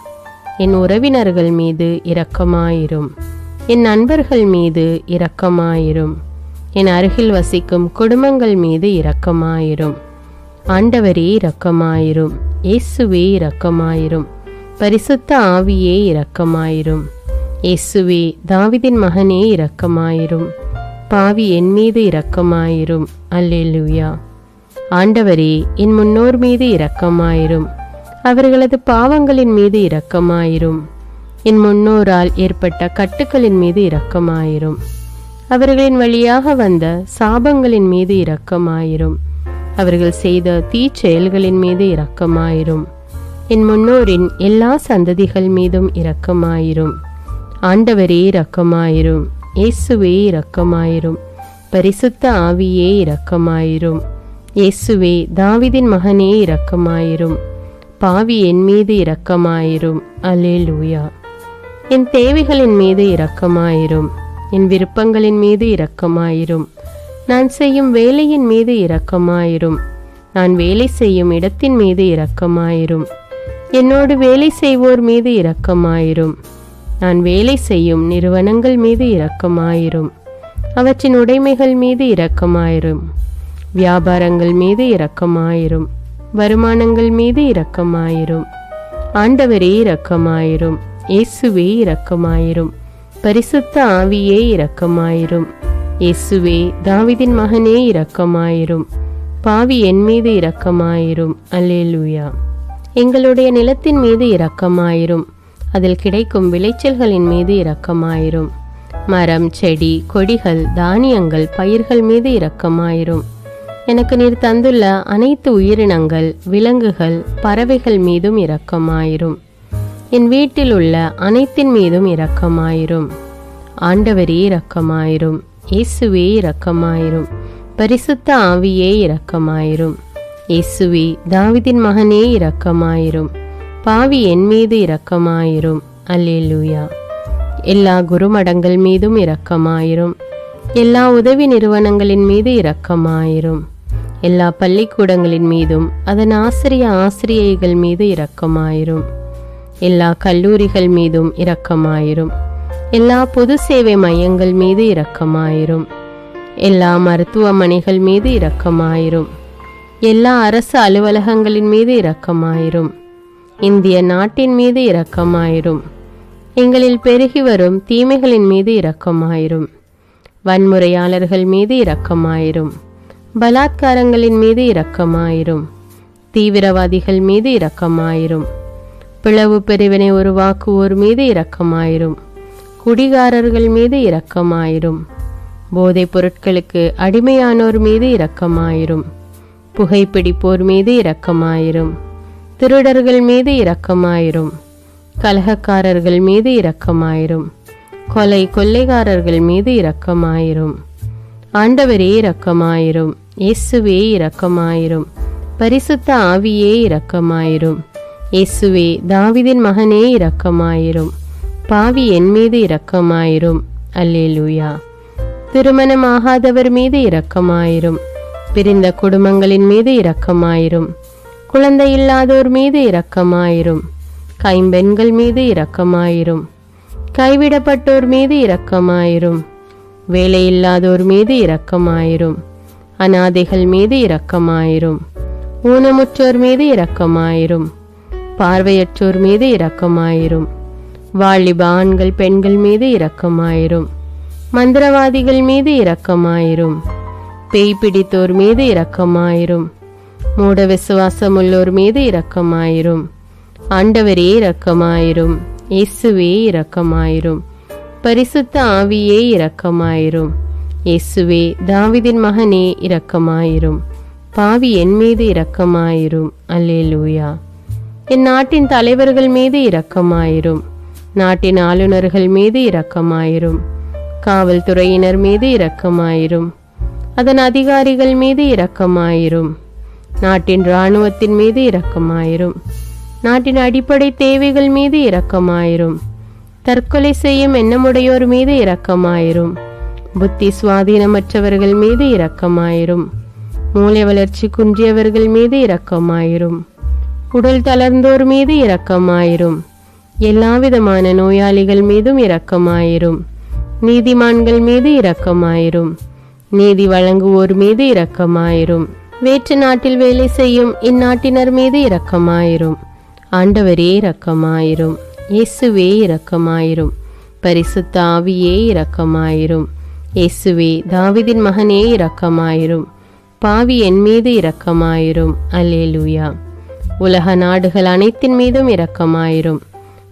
என் உறவினர்கள் மீது இரக்கமாயிரும், என் நண்பர்கள் மீது இரக்கமாயிரும், என் அருகில் வசிக்கும் குடும்பங்கள் மீது இரக்கமாயிரும். ஆண்டவரே இரக்கமாயிரும், இயேசுவே இரக்கமாயிரும், பரிசுத்த ஆவியே இரக்கமாயிரும். இயேசுவே, தாவீதின் மகனே இரக்கமாயிரும், பாவி என் மீது இரக்கமாயிரும். அல்லேலூயா. ஆண்டவரே, என் முன்னோர் மீது இரக்கமாயிரும், அவர்களது பாவங்களின் மீது இரக்கமாயிரும். என் முன்னோரால் ஏற்பட்ட கட்டுக்களின் மீது இரக்கமாயிரும், அவர்களின் வழியாக வந்த சாபங்களின் மீது இரக்கமாயிரும், அவர்கள் செய்த தீச்செயல்களின் மீது இரக்கமாயிரும். என் முன்னோரின் எல்லா சந்ததிகள் மீதும் இரக்கமாயிரும். ஆண்டவரே இரக்கமாயிரும், இயேசுவே இரக்கமாயிரும், பரிசுத்த ஆவியே இரக்கமாயிரும். இயேசுவே, தாவீதின் மகனே இரக்கமாயிரும், பாவி என் மீது இரக்கமாயிரும். அல்லேலூயா. என் தேவைகளின் மீது இரக்கமாயிரும், என் விருப்பங்களின் மீது இரக்கமாயிரும், நான் செய்யும் வேலையின் மீது இரக்கமாயிரும், நான் வேலை செய்யும் இடத்தின் மீது இரக்கமாயிரும், என்னோடு வேலை செய்வோர் மீது இரக்கமாயிரும், நான் வேலை செய்யும் நிறுவனங்கள் மீது இரக்கமாயிரும், அவற்றின் உடைமைகள் மீது இரக்கமாயிரும், வியாபாரங்கள் மீது இரக்கமாயிரும், வருமானங்கள் மீது இரக்கமாயிரும். ஆண்டவரே இரக்கமாயிரும், இயேசுவே இரக்கமாயிரும், பரிசுத்த ஆவியே இரக்கமாயிரும். இயேசுவே, தாவீதின் மகனே இரக்கமாயிரும், பாவி என் மீது இரக்கமாயிரும். அல்லேலூயா. எங்களுடைய நிலத்தின் மீது இரக்கமாயிரும், அதில் கிடைக்கும் விளைச்சல்களின் மீது இரக்கமாயிரும். மரம், செடி, கொடிகள், தானியங்கள், பயிர்கள் மீது இரக்கமாயிரும். எனக்கு நீர் தந்துள்ள அனைத்து உயிரினங்கள், விலங்குகள், பறவைகள் மீதும் இரக்கமாயிரும். என் வீட்டில் உள்ள அனைத்தின் மீதும் இரக்கமாயிரும். ஆண்டவரே இரக்கமாயிரும், இயேசுவே இரக்கமாயிரும், பரிசுத்த ஆவியே இரக்கமாயிரும். இயேசுவே, தாவீதின் மகனே இரக்கமாயிரும், பாவி என் மீது இரக்கமாயிரும். அல்லேலூயா. எல்லா குருமடங்கள் மீதும் இரக்கமாயிரும், எல்லா உதவி நிறுவனங்களின் மீது இரக்கமாயிரும், எல்லா பள்ளிக்கூடங்களின் மீதும் அதன் ஆசிரியைகள் மீது இரக்கமாயிரும், எல்லா கல்லூரிகள் மீதும் இரக்கமாயிரும், எல்லா பொது சேவை மையங்கள் மீது இரக்கமாயிரும், எல்லா மருத்துவமனைகள் மீது இரக்கமாயிரும், எல்லா அரசு அலுவலகங்களின் மீது இரக்கமாயிரும், இந்திய நாட்டின் மீது இரக்கமாயிரும், எங்களில் பெருகி வரும் தீமைகளின் மீது இரக்கமாயிரும், வன்முறையாளர்கள் மீது இரக்கமாயிரும், பலாத்காரங்களின் மீது இரக்கமாயிரும், தீவிரவாதிகள் மீது இரக்கமாயிரும், பிளவு பிரிவினை உருவாக்குவோர் மீது இரக்கமாயிரும். குடிகாரர்கள் மீது இரக்கமாயிரும். போதைப் பொருட்களுக்கு அடிமையானோர் மீது இரக்கமாயிரும். புகைப்பிடிப்போர் மீது இரக்கமாயிரும். திருடர்கள் மீது இரக்கமாயிரும். கலகக்காரர்கள் மீது இரக்கமாயிரும். கொள்ளைக்காரர்கள் மீது இரக்கமாயிரும். ஆண்டவரே இரக்கமாயிரும். இயேசுவே இரக்கமாயிரும். பரிசுத்த ஆவியே இரக்கமாயிரும். இயேசுவே தாவீதின் மகனே இரக்கமாயிரும். பாவி என் மீது இரக்கமாயிரும். அல்லேலூயா. திருமணமாகாதவர் மீது இரக்கமாயிரும். பிரிந்த குடும்பங்களின் மீது இரக்கமாயிரும். குழந்தை இல்லாதோர் மீது இரக்கமாயிரும். கைம்பெண்கள் மீது இரக்கமாயிரும். கைவிடப்பட்டோர் மீது இரக்கமாயிரும். வேலையில்லாதோர் மீது இரக்கமாயிரும். அநாதைகள் மீது இரக்கமாயிரும். ஊனமுற்றோர் மீது இரக்கமாயிரும். பார்வையற்றோர் மீது இரக்கமாயிரும். வாலிப ஆண்கள் பெண்கள் மீது இரக்கமாயிரும். மந்திரவாதிகள் மீது இரக்கமாயிரும். பேய் பிடித்தோர் மீது இரக்கமாயிரும். மூட விசுவாசமுள்ளோர் மீது இரக்கமாயிரும். ஆண்டவரே இரக்கமாயிரும். இயேசுவே இரக்கமாயிரும். பரிசுத்த ஆவியே இரக்கமாயிரும். இயேசுவே தாவீதின் மகனே இரக்கமாயிரும். பாவி என் மீது இரக்கமாயிரும். அல்லேலூயா. என் நாட்டின் தலைவர்கள் மீது இரக்கமாயிரும். நாட்டின் ஆளுநர்கள் மீது இரக்கமாயிரும். காவல்துறையினர் மீது இரக்கமாயிரும். அதன் அதிகாரிகள் மீது இரக்கமாயிரும். நாட்டின் இராணுவத்தின் மீது இரக்கமாயிரும். நாட்டின் அடிப்படை தேவைகள் மீது இரக்கமாயிரும். தற்கொலை செய்யும் எண்ணமுடையோர் மீது இரக்கமாயிரும். புத்தி சுவாதீனமற்றவர்கள் மீது இரக்கமாயிரும். மூளை வளர்ச்சி குன்றியவர்கள் மீது இரக்கமாயிரும். உடல் தளர்ந்தோர் மீது இரக்கமாயிரும். எல்லாவிதமான நோயாளிகள் மீதும் இரக்கமாயிரும். நீதிமான்கள் மீது இரக்கமாயிரும். நீதி வழங்குவோர் மீது இரக்கமாயிரும். வேற்று நாட்டில் வேலை செய்யும் இந்நாட்டினர் மீது இரக்கமாயிரும். ஆண்டவரே இரக்கமாயிரும். இயேசுவே இரக்கமாயிரும். பரிசுத்த ஆவியே இரக்கமாயிரும். இயேசுவே தாவீதின் மகனே இரக்கமாயிரும். பாவி என் மீது இரக்கமாயிரும். அல்லேலூயா. உலக நாடுகள் அனைத்தின் மீதும் இரக்கமாயிரும்.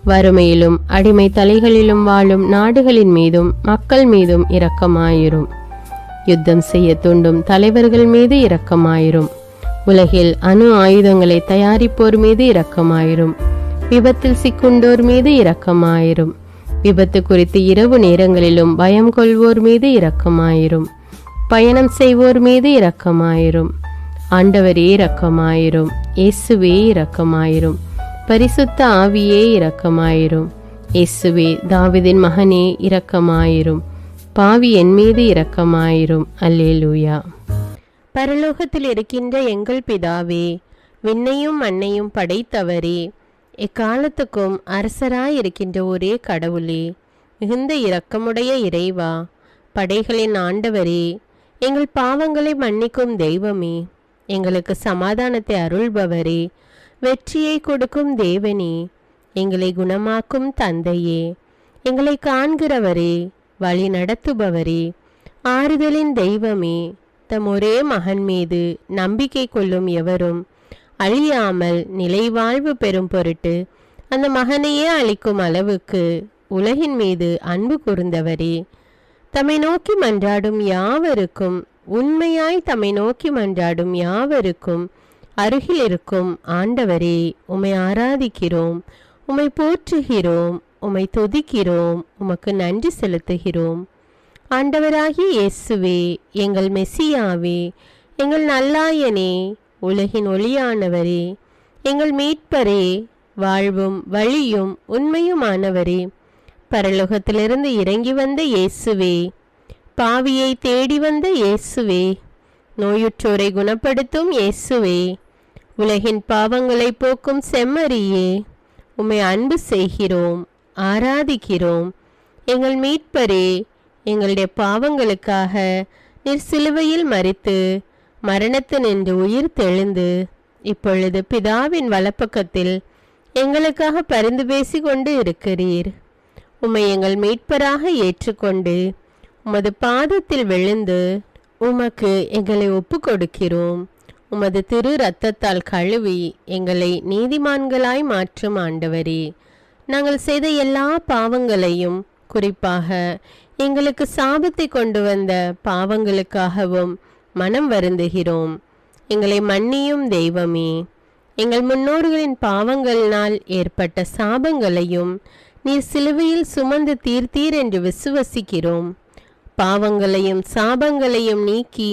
வறுமையிலும் அடிமை தலைகளிலும் வாழும் நாடுகளின் மீதும் மக்கள் மீதும் இரக்கமாயிரும். யுத்தம் செய்ய தூண்டும் தலைவர்கள் மீது இரக்கமாயிரும். உலகில் அணு ஆயுதங்களை தயாரிப்போர் மீது இரக்கமாயிரும். விபத்தில் சிக்குண்டோர் மீது இரக்கமாயிரும். விபத்து குறித்து இரவு நேரங்களிலும் பயம் கொள்வோர் மீது இரக்கமாயிரும். பயணம் செய்வோர் மீது இரக்கமாயிரும். ஆண்டவரே இரக்கமாயிரும். இயேசுவே இரக்கமாயிரும். பரிசுத்த ஆவியே இரக்கமாயிரும். இயேசுவே தாவீதின் மகனே இரக்கமாயிரும். பாவி என் மீது இரக்கமாயிரும். அல்லேலூயா. பரலோகத்தில் இருக்கின்ற எங்கள் பிதாவே, விண்ணையும் மண்ணையும் படைத்தவரே, எக்காலத்துக்கும் அரசராயிருக்கின்ற ஒரே கடவுளே, மிகுந்த இரக்கமுடைய இறைவா, படைகளின் ஆண்டவரே, எங்கள் பாவங்களை மன்னிக்கும் தெய்வமே, எங்களுக்கு சமாதானத்தை அருள்பவரே, வெற்றியை கொடுக்கும் தேவனே, எங்களை குணமாக்கும் தந்தையே, எங்களை காண்கிறவரே, வழி நடத்துபவரே, ஆறுதலின் தெய்வமே, தம் ஒரே மகன் மீது நம்பிக்கை கொள்ளும் எவரும் அழியாமல் நிலைவாழ்வு பெறும் பொருட்டு அந்த மகனையே அளிக்கும் அளவுக்கு உலகின் மீது அன்பு கூர்ந்தவரே, தம்மை நோக்கி மன்றாடும் யாவருக்கும், உண்மையாய் தம்மை நோக்கி மன்றாடும் யாவருக்கும் அருகில் இருக்கும் ஆண்டவரே, உம்மை ஆராதிக்கிறோம், உம்மை போற்றுகிறோம், உம்மை துதிக்கிறோம், உமக்கு நன்றி செலுத்துகிறோம். ஆண்டவராகிய இயேசுவே, எங்கள் மெசியாவே, எங்கள் நல்லாயனே, உலகின் ஒளியானவரே, எங்கள் மீட்பரே, வாழ்வும் வழியும் உண்மையுமானவரே, பரலோகத்திலிருந்து இறங்கி வந்த இயேசுவே, பாவியை தேடி வந்த இயேசுவே, நோயுற்றோரை குணப்படுத்தும் இயேசுவே, உலகின் பாவங்களை போக்கும் செம்மறியே, உம்மை அன்பு செய்கிறோம், ஆராதிக்கிறோம். எங்கள் மீட்பரே, எங்களுடைய பாவங்களுக்காக நீர் சிலுவையில் மரித்து மரணத்தினின்று உயிர் தெழுந்து இப்பொழுது பிதாவின் வலப்பக்கத்தில் எங்களுக்காக பரிந்து பேசி கொண்டு இருக்கிறீர். உம்மை எங்கள் மீட்பராக ஏற்றுக்கொண்டு உமது பாதத்தில் விழுந்து உமக்கு எங்களை ஒப்பு கொடுக்கிறோம். உமது திரு இரத்தத்தால் கழுவி எங்களை நீதிமான்களாய் மாற்றும் ஆண்டவரே, நாங்கள் செய்த எல்லா பாவங்களையும், குறிப்பாக எங்களுக்கு சாபத்தை கொண்டு வந்த பாவங்களுக்காகவும் மனம் வருந்துகிறோம். எங்களை மன்னியும் தெய்வமே. எங்கள் முன்னோர்களின் பாவங்களினால் ஏற்பட்ட சாபங்களையும் நீர் சிலுவையில் சுமந்து தீர்த்தீர் என்று விசுவசிக்கிறோம். பாவங்களையும் சாபங்களையும் நீக்கி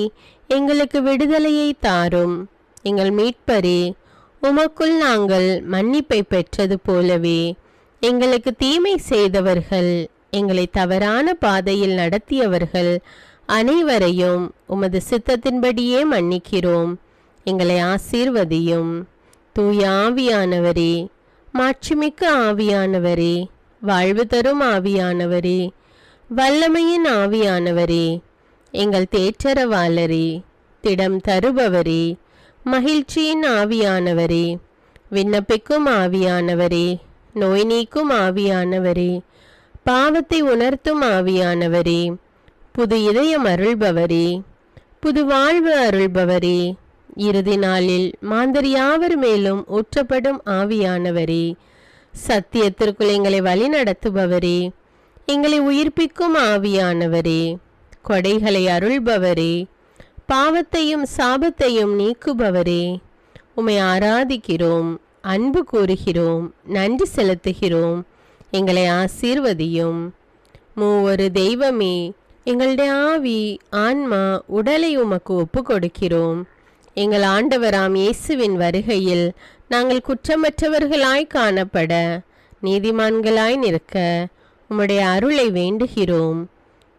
எங்களுக்கு விடுதலையை தாரும். எங்கள் மீட்பரே, உமக்குள் நாங்கள் மன்னிப்பை பெற்றது போலவே எங்களுக்கு தீமை செய்தவர்கள், எங்களை தவறான பாதையில் நடத்தியவர்கள் அனைவரையும் உமது சித்தத்தின்படியே மன்னிக்கிறோம். எங்களை ஆசீர்வதியும். தூய ஆவியானவரே, மாட்சிமிக்க ஆவியானவரே, வாழ்வு தரும் ஆவியானவரே, வல்லமையின் ஆவியானவரே, எங்கள் தேற்றரவாளரே, திடம் தருபவரே, மகிழ்ச்சியின் ஆவியானவரே, விண்ணப்பிக்கும் ஆவியானவரே, நோய் நீக்கும் ஆவியானவரே, பாவத்தை உணர்த்தும் ஆவியானவரே, புது இதயம் அருள்பவரே, புது வாழ்வு அருள்பவரே, இறுதி நாளில் மாந்தர் யாவர் மேலும் ஊற்றப்படும் ஆவியானவரே, சத்தியத்திற்குள் எங்களை வழி நடத்துபவரே, எங்களை உயிர்ப்பிக்கும் ஆவியானவரே, கொடைகளை அருள்பவரே, பாவத்தையும் சாபத்தையும் நீக்குபவரே, உம்மை ஆராதிக்கிறோம், அன்பு கூறுகிறோம், நன்றி செலுத்துகிறோம். எங்களை ஆசீர்வதியும். மூவொரு தெய்வமே, எங்களுடைய ஆவி, ஆன்மா, உடலை உமக்கு ஒப்பு கொடுக்கிறோம். எங்கள் ஆண்டவராம் இயேசுவின் வருகையில் நாங்கள் குற்றமற்றவர்களாய் காணப்பட, நீதிமான்களாய் நிற்க உம்முடைய அருளை வேண்டுகிறோம்.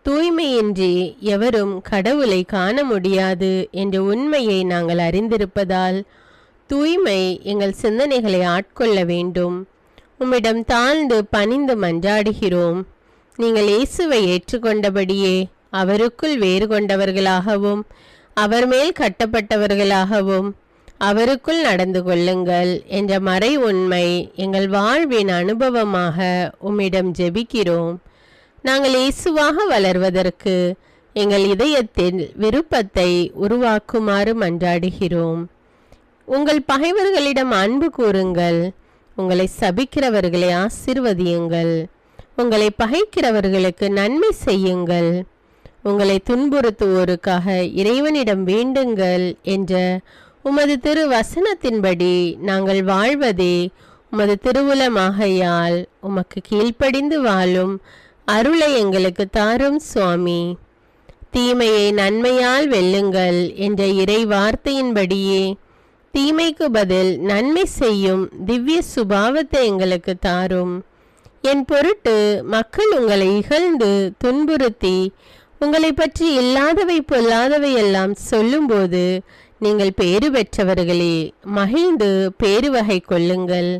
தூய்மையின்றி எவரும் கடவுளை காண முடியாது என்ற உண்மையை நாங்கள் அறிந்திருப்பதால் தூய்மை எங்கள் சிந்தனைகளை ஆட்கொள்ள வேண்டும். உம்மிடம் தாழ்ந்து பணிந்து மன்றாடுகிறோம். நீங்கள் இயேசுவை ஏற்றுக்கொண்டபடியே அவருக்குள் வேறு கொண்டவர்களாகவும் அவர் மேல் கட்டப்பட்டவர்களாகவும் அவருக்குள் நடந்து கொள்ளுங்கள் என்ற மறை உண்மை எங்கள் வாழ்வின் அனுபவமாக உம்மிடம் ஜெபிக்கிறோம். நாங்கள் இயேசுவாக வளர்வதற்கு எங்கள் இதயத்தில் விருப்பத்தை உருவாக்குமாறு மன்றாடுகிறோம். உங்கள் பகைவர்களிடம் அன்பு கூறுங்கள். உங்களை சபிக்கிறவர்களை ஆசீர்வதியுங்கள். உங்களை பகைக்கிறவர்களுக்கு நன்மை செய்யுங்கள். உங்களை துன்புறுத்துவோருக்காக இறைவனிடம் வேண்டுங்கள் என்ற உமது திரு வசனத்தின்படி நாங்கள் வாழ்வதே உமது திருவுலமாகையால் உமக்கு கீழ்ப்படிந்து வாழும் அருளை எங்களுக்கு தாரும் சுவாமி. தீமையை நன்மையால் வெல்லுங்கள் என்ற இறை வார்த்தையின்படியே தீமைக்கு பதில் நன்மை செய்யும் திவ்ய சுபாவத்தை எங்களுக்கு தாரும். என் பொருட்டு மக்கள் உங்களை இகழ்ந்து துன்புறுத்தி உங்களை பற்றி இல்லாதவை பொல்லாதவை எல்லாம் சொல்லும்போது நீங்கள் பேறு பெற்றவர்களே, மகிழ்ந்து பேருவகை கொள்ளுங்கள்.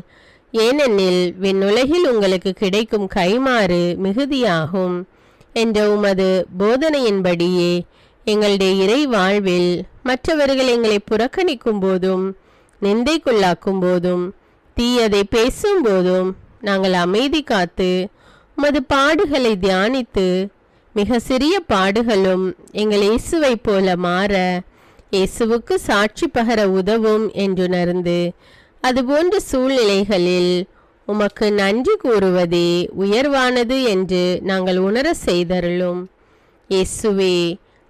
ஏனெனில் விண்ணுலகில் உங்களுக்கு கிடைக்கும் கைமாறு மிகுதியாகும் என்ற உமது போதனையின்படியே எங்களுடைய இறை வாழ்வில் மற்றவர்கள் எங்களை புறக்கணிக்கும் போதும் நிந்தைக்குள்ளாக்கும் போதும் தீயதை பேசும்போதும் நாங்கள் அமைதி காத்து உமது பாடுகளை தியானித்து மிக சிறிய பாடுகளும் எங்கள் இயேசுவை போல மாற இயேசுவுக்கு சாட்சி பகர உதவும் என்றுணர்ந்து அதுபோன்ற சூழ்நிலைகளில் உமக்கு நன்றி கூறுவதே உயர்வானது என்று நாங்கள் உணர செய்தருளும். இயேசுவே,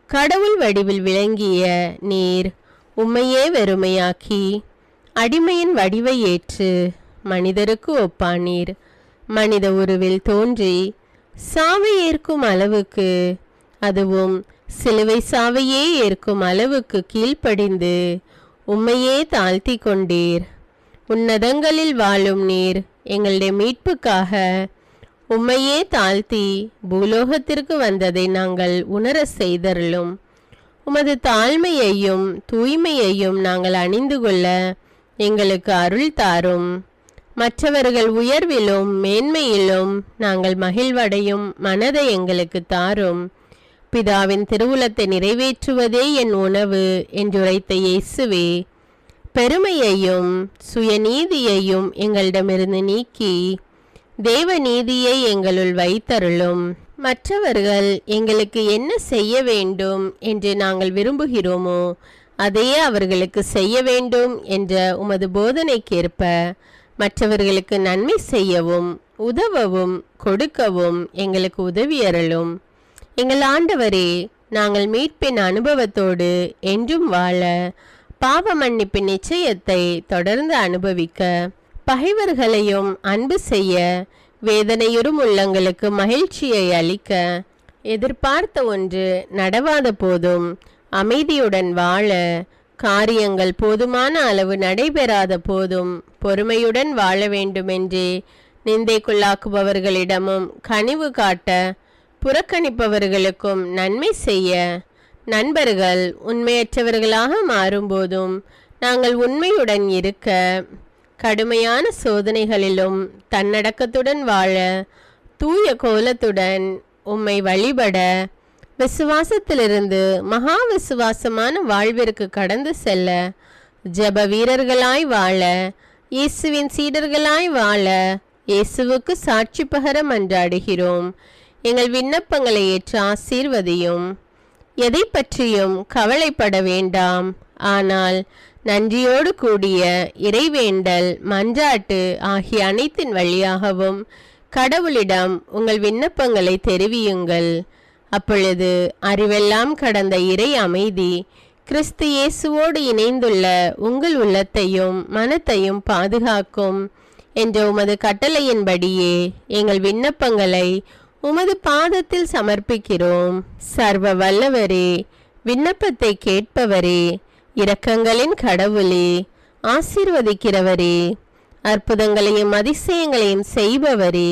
கடவுள் வடிவில் விளங்கிய நீர் உம்மையே வெறுமையாக்கி அடிமையின் வடிவை ஏற்று மனிதருக்கு ஒப்பானீர். மனித உருவில் தோன்றி சாவை ஏற்கும் அளவுக்கு, அதுவும் சிலுவை சாவையே ஏற்கும் அளவுக்கு கீழ்ப்படிந்து உம்மையே தாழ்த்தி கொண்டீர். உன்னதங்களில் வாழும் நீர் எங்களுடைய மீட்புக்காக உம்மையே தாழ்த்தி பூலோகத்திற்கு வந்ததை நாங்கள் உணர செய்தருளும். உமது தாழ்மையையும் தூய்மையையும் நாங்கள் அணிந்து கொள்ள எங்களுக்கு அருள் தாரும். மற்றவர்கள் உயர்விலும் மேன்மையிலும் நாங்கள் மகிழ்வடையும் மனதை எங்களுக்கு தாரும். பிதாவின் திருவுளத்தை நிறைவேற்றுவதே என் உணவு என்றுரைத்த இயேசுவே, பெருமையையும் சுயநீதியையும் எங்களிடமிருந்து நீக்கி தேவ நீதியை எங்களுள் வைத்தருளும். மற்றவர்கள் எங்களுக்கு என்ன செய்ய வேண்டும் என்று நாங்கள் விரும்புகிறோமோ அதையே அவர்களுக்கு செய்ய வேண்டும் என்ற உமது போதனைக்கேற்ப மற்றவர்களுக்கு நன்மை செய்யவும் உதவவும் கொடுக்கவும் எங்களுக்கு உதவி அருளும். எங்கள் ஆண்டவரே, நாங்கள் மீட்பின் அனுபவத்தோடு என்றும் வாழ, பாவ மன்னிப்பின் நிச்சயத்தை தொடர்ந்து அனுபவிக்க, பகைவர்களையும் அன்பு செய்ய, வேதனையுறும் உள்ளங்களுக்கு மகிழ்ச்சியை அளிக்க, எதிர்பார்த்த ஒன்று நடவாத போதும் அமைதியுடன் வாழ, காரியங்கள் போதுமான அளவு நடைபெறாத போதும் பொறுமையுடன் வாழ வேண்டுமென்றே நிந்தைக்குள்ளாக்குபவர்களிடமும் கனிவு காட்ட, புறக்கணிப்பவர்களுக்கும் நன்மை செய்ய, நண்பர்கள் உண்மையற்றவர்களாக மாறும்போதும் நாங்கள் உண்மையுடன் இருக்க, கடுமையான சோதனைகளிலும் தன்னடக்கத்துடன் வாழ, தூய கோலத்துடன் உம்மை வழிபட, விசுவாசத்திலிருந்து மகா விசுவாசமான வாழ்விற்கு கடந்து செல்ல, ஜெப வீரர்களாய் வாழ, இயேசுவின் சீடர்களாய் வாழ, இயேசுவுக்கு சாட்சி பகர மன்றாடுகிறோம். எங்கள் விண்ணப்பங்களை ஏற்று ஆசீர்வதியும். எதை பற்றியும் கவலைப்பட வேண்டாம். ஆனால் நன்றியோடு கூடிய இறைவேண்டல், மன்றாட்டு ஆகிய அனைத்தின் வழியாகவும் கடவுளிடம் உங்கள் விண்ணப்பங்களை தெரிவியுங்கள். அப்பொழுது அறிவெல்லாம் கடந்த இறை அமைதி கிறிஸ்து இயேசுவோடு இணைந்துள்ள உங்கள் உள்ளத்தையும் மனத்தையும் பாதுகாக்கும் என்ற உமது கட்டளையின்படியே எங்கள் விண்ணப்பங்களை உமது பாதத்தில் சமர்ப்பிக்கிறோம். சர்வ வல்லவரே, விண்ணப்பத்தை கேட்பவரே, இரக்கங்களின் கடவுளே, ஆசீர்வதிக்கிறவரே, அற்புதங்களையும் அதிசயங்களையும் செய்பவரே,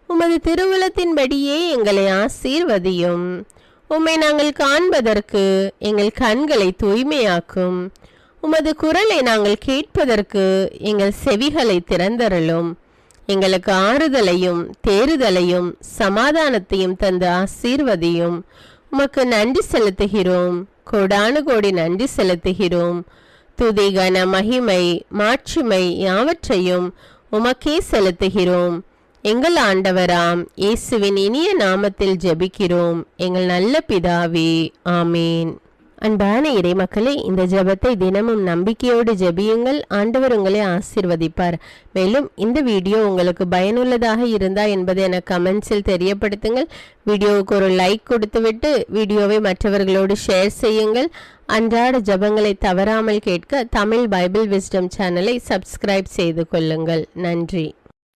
உமது திருவுளத்தின்படியே எங்களை ஆசீர்வதியும். உம்மை நாங்கள் காண்பதற்கு எங்கள் கண்களை தூய்மையாக்கும். உமது குரலை நாங்கள் கேட்பதற்கு எங்கள் செவிகளை திறந்தருளும். எங்களுக்கு ஆறுதலையும் தேறுதலையும் சமாதானத்தையும் தந்து ஆசீர்வதியும். உமக்கு நன்றி செலுத்துகிறோம். கோடானு கோடி நன்றி செலுத்துகிறோம். துதி, கன, மகிமை, மாட்சிமை யாவற்றையும் உமக்கே செலுத்துகிறோம். எங்கள் ஆண்டவராம் இயேசுவின் இனிய நாமத்தில் ஜெபிக்கிறோம் எங்கள் நல்ல பிதாவே, ஆமேன். அன்பான இறை மக்களே, இந்த ஜெபத்தை தினமும் நம்பிக்கையோடு ஜெபியுங்கள். ஆண்டவர் உங்களை ஆசீர்வதிப்பார். மேலும் இந்த வீடியோ உங்களுக்கு பயனுள்ளதாக இருந்தா என்பதை எனக்கு கமெண்ட்ஸில் தெரியப்படுத்துங்கள். வீடியோவுக்கு ஒரு லைக் கொடுத்துவிட்டு வீடியோவை மற்றவர்களோடு ஷேர் செய்யுங்கள். அன்றாட ஜெபங்களை தவறாமல் கேட்க தமிழ் பைபிள் விஸ்டம் சேனலை சப்ஸ்கிரைப் செய்து கொள்ளுங்கள். நன்றி.